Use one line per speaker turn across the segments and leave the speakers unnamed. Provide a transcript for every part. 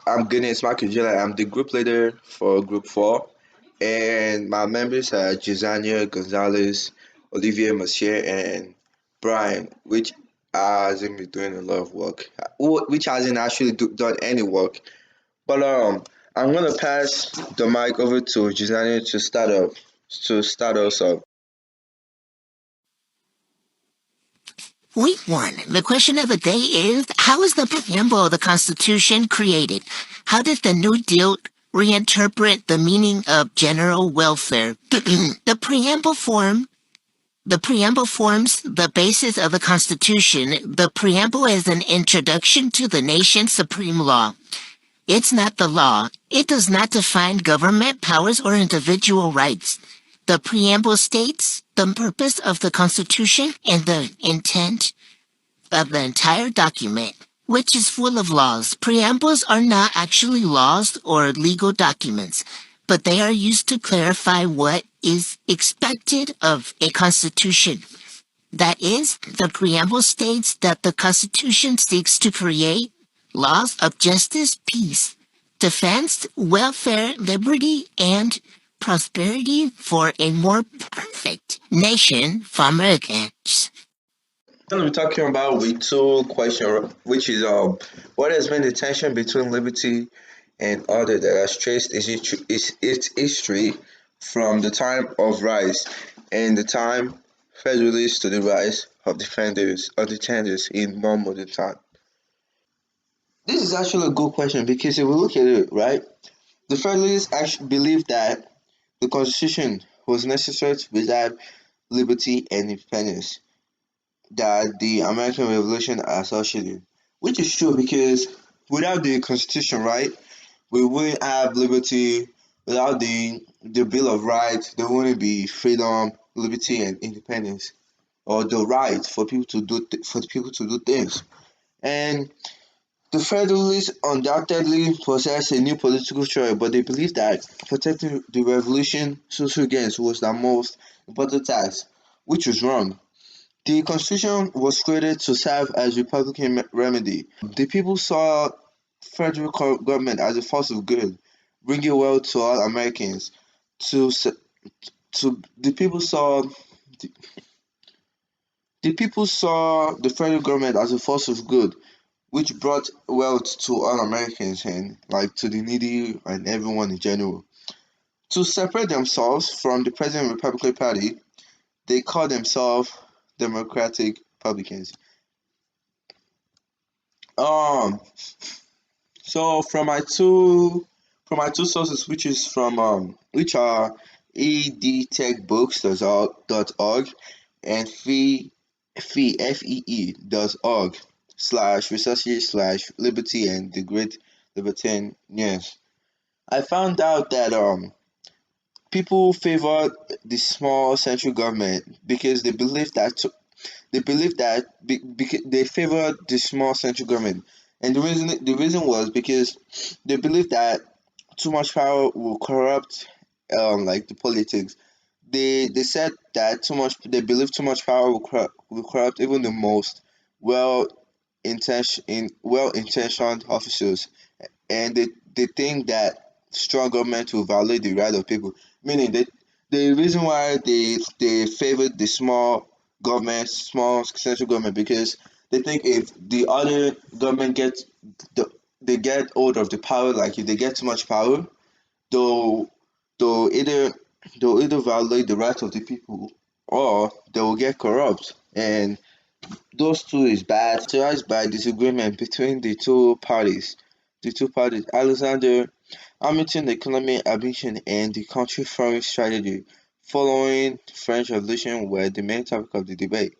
I'm Goodness, I'm the group leader for Group 4, and my members are Jaazania, Gonzalez, Olivier Monsieur, and Brian, which hasn't been doing a lot of work, which hasn't actually done any work. But I'm gonna pass the mic over to Jaazania to start us off.
Week one. The question of the day is, how was the preamble of the Constitution created? How did the New Deal reinterpret the meaning of general welfare? The preamble forms the basis of the Constitution. The preamble is an introduction to the nation's supreme law. It's not the law. It does not define government powers or individual rights. The preamble states the purpose of the Constitution and the intent of the entire document, which is full of laws. Preambles are not actually laws or legal documents, but they are used to clarify what is expected of a constitution. That is, the preamble states that the Constitution seeks to create laws of justice, peace, defense, welfare, liberty, and prosperity for a more perfect nation for Americans.
We're going to be talking about week two question, which is what has been the tension between liberty and order that has traced its history from the time of rise and the time Federalists to the rise of defenders in more modern time. This is actually a good question because if we look at it, right, the Federalists actually believed that the Constitution was necessary to preserve liberty and independence that the American Revolution associated, which is true because without the Constitution, right, we wouldn't have liberty. Without the Bill of Rights, there wouldn't be freedom, liberty, and independence, or the right for people to do things. And the Federalists undoubtedly possessed a new political choice, but they believed that protecting the revolution social gains was the most important task, which was wrong. The Constitution was created to serve as Republican remedy. The people saw federal government as a force of good, bringing wealth to all Americans. To to the, the people saw the federal government as a force of good, which brought wealth to all Americans and like to the needy and everyone in general. To separate themselves from the present Republican Party, they call themselves Democratic Republicans. Um, so from my two sources, which are edtechbooks.org and fee.org slash researches slash liberty and the great libertarian news. I found out that people favor the small central government because they believe that they favor the small central government, and the reason was because they believe that too much power will corrupt like the politics. They said that they believe too much power will corrupt even the most well well intentioned officials, and they think that strong government will violate the right of people. Meaning that the reason why they favored the small central government because they think if the other government they get hold of the power, like if they get too much power, they'll they'll either they'll either violate the rights of the people or they will get corrupt. And those two is bad, characterized by disagreement between the two parties. The two parties, Alexander Hamilton economic ambition and the country foreign strategy following the French Revolution were the main topic of the debate.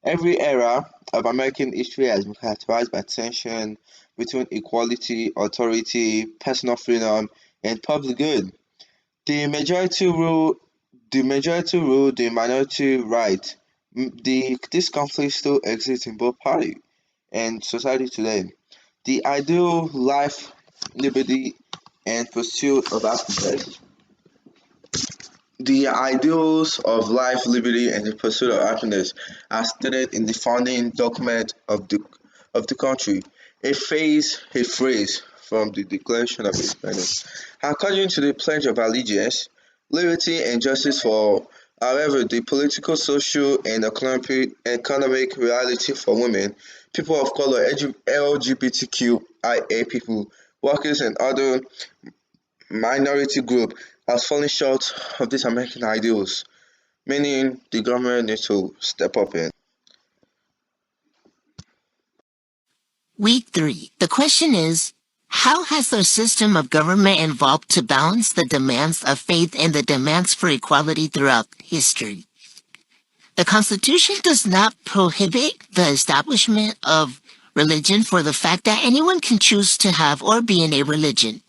Every era of American history has been characterized by tension between equality, authority, personal freedom, and public good. The majority rule, the minority right. This conflict still exists in both parties and society today. The ideal life, liberty, and pursuit of happiness. The ideals of life, liberty, and the pursuit of happiness are stated in the founding document of the country. A phrase from the Declaration of Independence. According to the Pledge of Allegiance, liberty and justice for all. However, the political, social, and economic reality for women, people of color, LGBTQIA people, workers, and other minority groups has fallen short of these American ideals, meaning the government needs to step up in.
Week 3. The question is, how has the system of government evolved to balance the demands of faith and the demands for equality throughout history? The Constitution does not prohibit the establishment of religion for the fact that anyone can choose to have or be in a religion.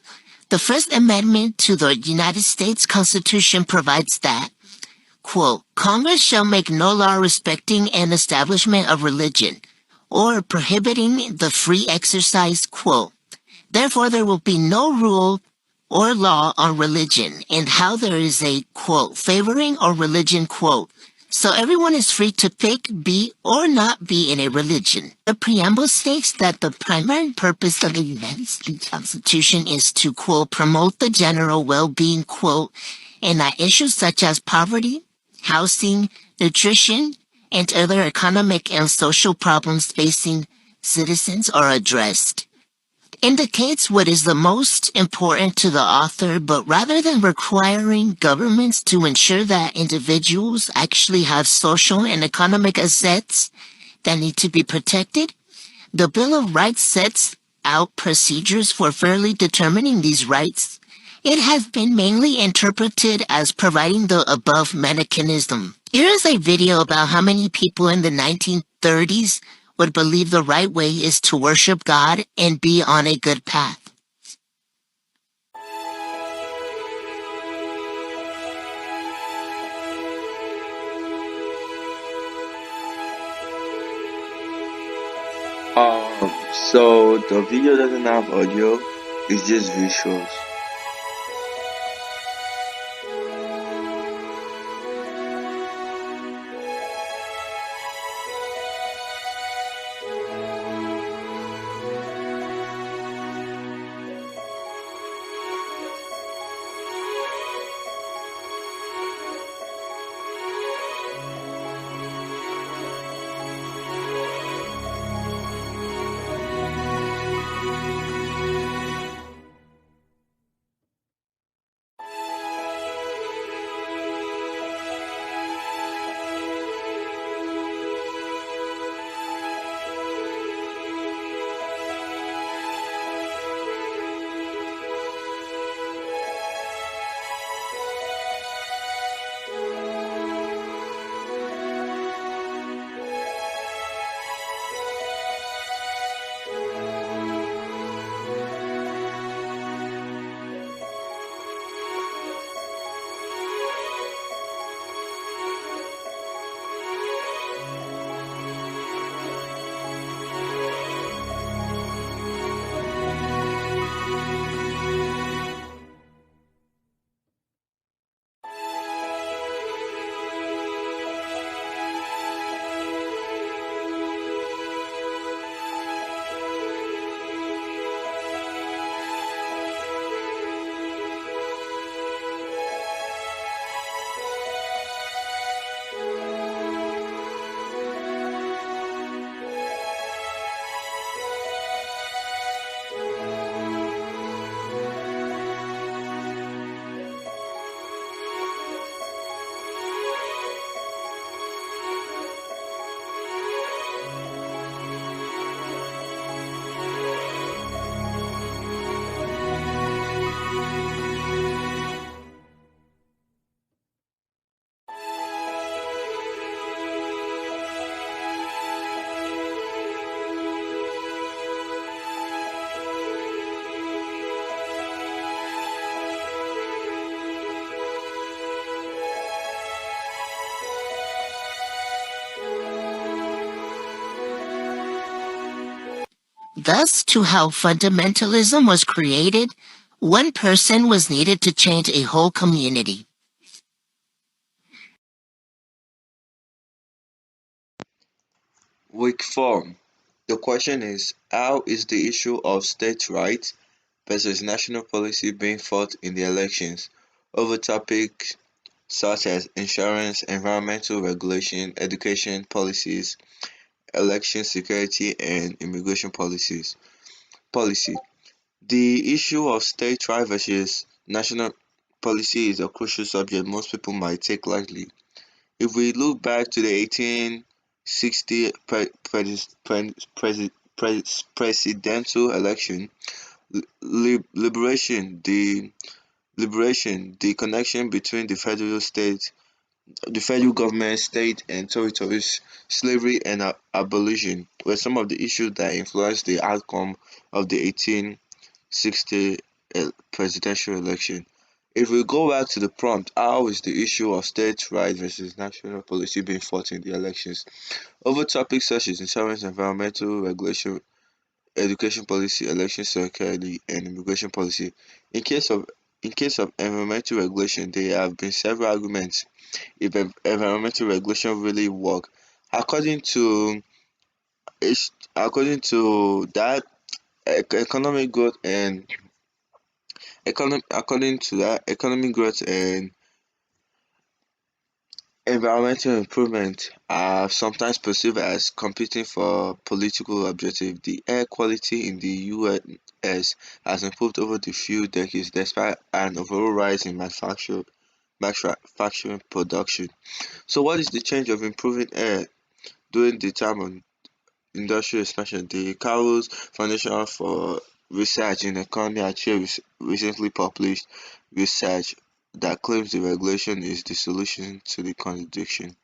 The First Amendment to the United States Constitution provides that, quote, Congress shall make no law respecting an establishment of religion or prohibiting the free exercise, quote. Therefore, there will be no rule or law on religion and how there is a, quote, favoring or religion, quote. So everyone is free to pick, be, or not be in a religion. The preamble states that the primary purpose of the United States Constitution is to, quote, promote the general well-being, quote, and that issues such as poverty, housing, nutrition, and other economic and social problems facing citizens are addressed. Indicates what is the most important to the author, but rather than requiring governments to ensure that individuals actually have social and economic assets that need to be protected, the Bill of Rights sets out procedures for fairly determining these rights. It has been mainly interpreted as providing the above mechanism. Here is a video about how many people in the 1930s would believe the right way is to worship God and be on a good path.
So the video doesn't have audio, it's just visuals.
Thus, to how fundamentalism was created, one person was needed to change a whole community.
Week 4. The question is, how is the issue of states' rights versus national policy being fought in the elections over topics such as insurance, environmental regulation, education policies, election security, and immigration policy. The issue of state right versus national policy is a crucial subject most people might take lightly. If we look back to the 1860 presidential election, liberation, the connection between the federal government, state and territories, slavery and abolition were some of the issues that influenced the outcome of the 1860 presidential election. If we go back to the prompt, how is the issue of state rights versus national policy being fought in the elections? Over topics such as insurance, environmental regulation, education policy, election security, and immigration policy. In case of in case of environmental regulation, there have been several arguments if environmental regulation really work. According to according to that, economic growth and according to that, economic growth and environmental improvement are sometimes perceived as competing for political objectives. The air quality in the US has improved over the few decades despite an overall rise in manufacturing production. So what is the change of improving air during the time of industrial expansion? The Carroll's Foundation for Research in Economy Achieve recently published research that claims the regulation is the solution to the contradiction.